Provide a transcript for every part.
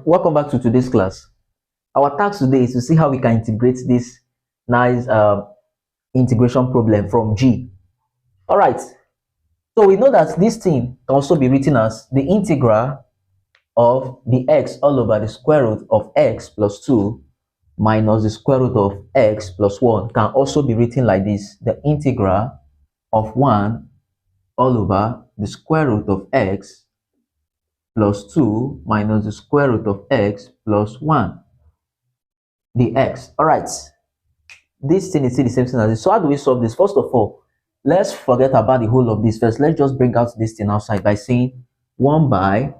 welcome back to today's class. Our task today is to see how we can integrate this nice integration problem from G. All right, so we know that this thing can also be written as the integral of the x all over the square root of x plus 2 minus the square root of x plus 1 can also be written like this: the integral of 1 all over the square root of x plus 2 minus the square root of x plus 1 dx. All right, this thing is still the same thing as this. So how do we solve this? First of all, let's forget about the whole of this first. Let's just bring out this thing outside by saying 1 by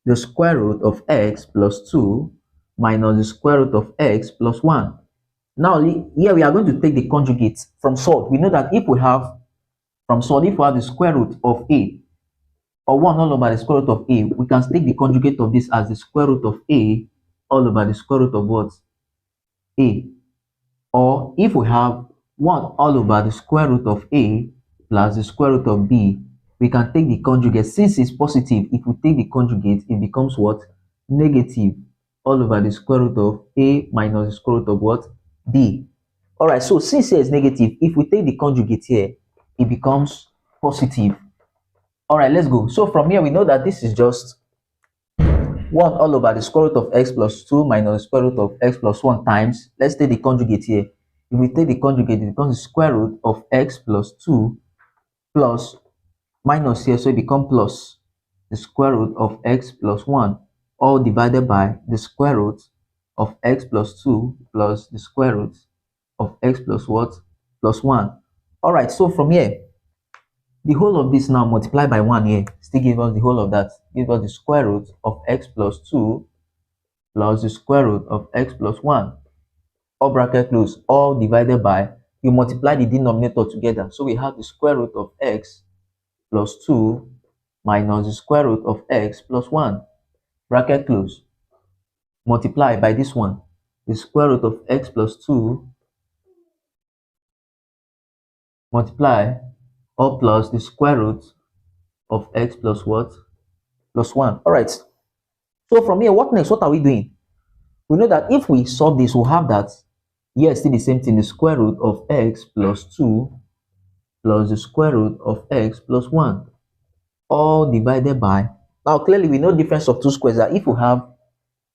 the square root of x plus 2 minus the square root of x plus 1. Now here we are going to take the conjugate from solve. We know that if we have from solve, if we have the square root of a or 1 all over the square root of a, we can take the conjugate of this as the square root of a all over the square root of what? A. Or if we have 1 all over the square root of a plus the square root of b, we can take the conjugate. Since it's positive, if we take the conjugate, it becomes what? Negative all over the square root of a minus the square root of what? B. All right, so since here is negative, if we take the conjugate here, it becomes positive. All right, let's go. So from here, we know that this is just 1 all over the square root of x plus 2 minus the square root of x plus 1 times, let's take the conjugate here. If we take the conjugate, it becomes the square root of x plus 2 plus minus here, so it becomes plus the square root of x plus 1, all divided by the square root of x plus 2 plus the square root of x plus what? Plus 1. All right, so from here, the whole of this now multiply by 1 here, still give us the whole of that, give us the square root of x plus 2 plus the square root of x plus 1, all bracket close, all divided by, you multiply the denominator together, so we have the square root of x plus 2 minus the square root of x plus 1, bracket close, multiply by this one, the square root of x plus 2 multiply or plus the square root of x plus what? Plus 1. All right, so from here, what next? What are we doing? We know that if we solve this, we'll have that here still the same thing, the square root of x plus 2 plus the square root of x plus 1, all divided by, now clearly we know difference of two squares, that if we have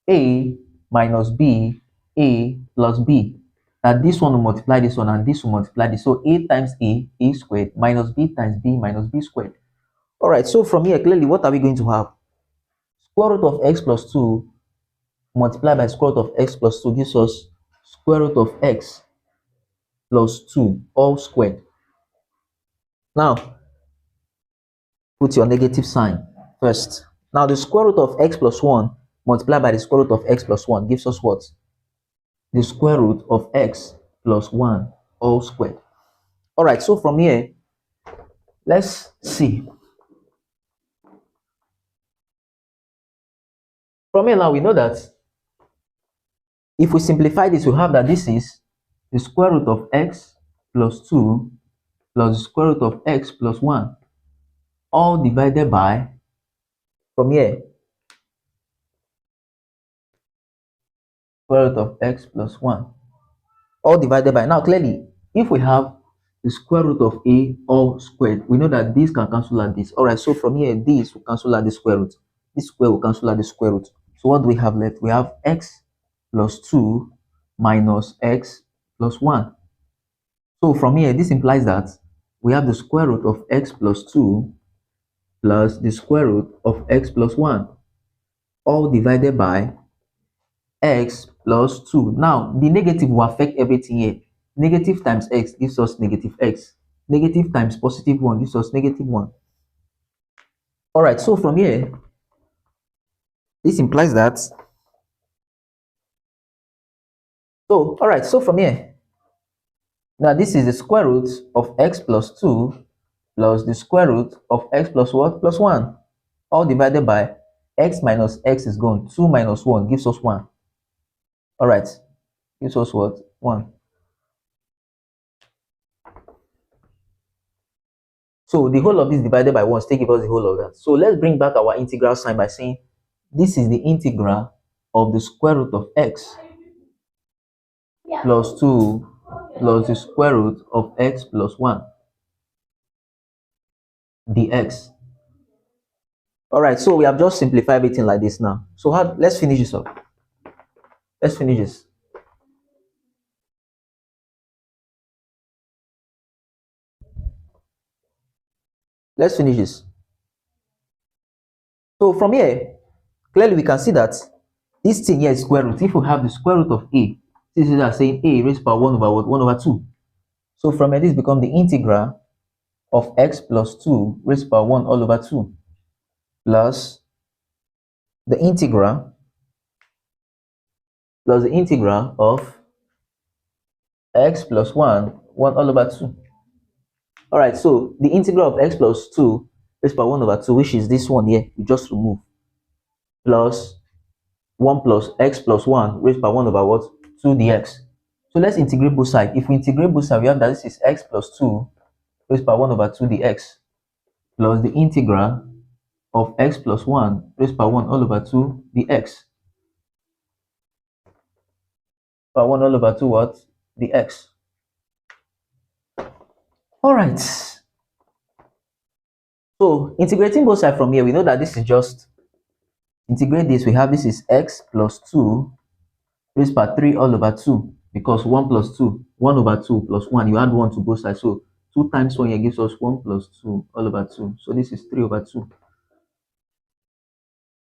a minus b, a plus b, that this one will multiply this one and this will multiply this. So a times a squared, minus b times b minus b squared. All right, so from here, clearly what are we going to have? Square root of x plus 2 multiplied by square root of x plus 2 gives us square root of x plus 2 all squared. Now put your negative sign first. Now the square root of x plus 1 multiplied by the square root of x plus 1 gives us what? The square root of x plus 1 all squared. All right, so from here, let's see. From here now, we know that if we simplify this, we have that this is the square root of x plus 2 plus the square root of x plus 1, all divided by, from here, square root of x plus 1, all divided by. Now clearly, if we have the square root of a all squared, we know that this can cancel out this. All right, so from here, this will cancel out the square root, this square will cancel out the square root. So what do we have left? We have x plus 2 minus x plus 1. So from here, this implies that we have the square root of x plus 2 plus the square root of x plus 1, all divided by x plus 2. Now, the negative will affect everything here. Negative times x gives us negative x. Negative times positive 1 gives us negative 1. All right, so from here, this implies that, so, all right, so from here, now this is the square root of x plus 2 plus the square root of x plus what? Plus 1, all divided by x minus x is gone. 2 minus 1 gives us 1. All right, gives us what? 1. So the whole of this divided by 1 still give us the whole of that. So let's bring back our integral sign by saying this is the integral of the square root of x plus 2 plus the square root of x plus 1 dx. All right, so we have just simplified everything like this now. So let's finish this up. Let's finish this. Let's finish this. So from here, clearly we can see that this thing here is square root. If we have the square root of a, this is like saying a raised by 1 over what? 1 over 2. So from here, this becomes the integral of x plus 2 raised by 1 all over 2 plus the integral of x plus 1 all over 2. All right, so the integral of x plus 2 raised by 1 over 2, which is this one here, we just remove, plus 1 plus x plus 1 raised by 1 over what? 2 dx. So let's integrate both sides. If we integrate both sides, we have that this is x plus 2 raised by 1 over 2 dx plus the integral of x plus 1 raised by 1 all over 2 dx. By 1 all over 2 what? Dx. All right. So integrating both sides from here, we know that this is just integrate this. We have this is x plus 2 raised by 3 all over 2, because 1 plus 2, 1 over 2 plus 1, you add 1 to both sides. So 2 times 1 here gives us 1 plus 2 all over 2. So this is 3 over 2.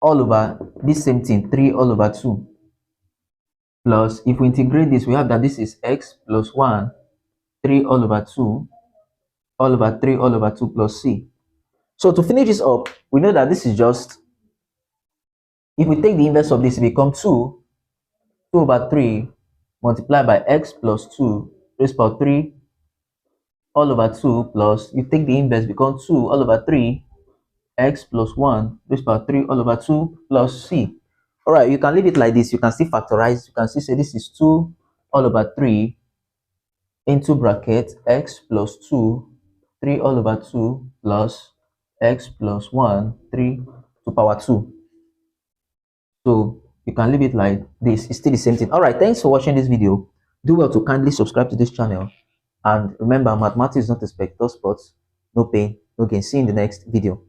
All over this same thing, 3 all over 2. Plus, if we integrate this, we have that this is x plus 1, 3 all over 2, all over 3 all over 2 plus c. So to finish this up, we know that this is just, if we take the inverse of this, it becomes 2 over 3 multiplied by x plus 2 raised by 3 all over 2 plus, you take the inverse, becomes 2 all over 3 x plus 1 raised by 3 all over 2 plus c. All right, you can leave it like this. You can still factorize. You can still say this is 2 all over 3 into bracket x plus 2 3 all over 2 plus x plus 1 3 to power 2. So you can leave it like this. It's still the same thing. All right, thanks for watching this video. Do well to kindly subscribe to this channel, and remember, mathematics is not a spectator sport. No pain, no gain. See you in the next video.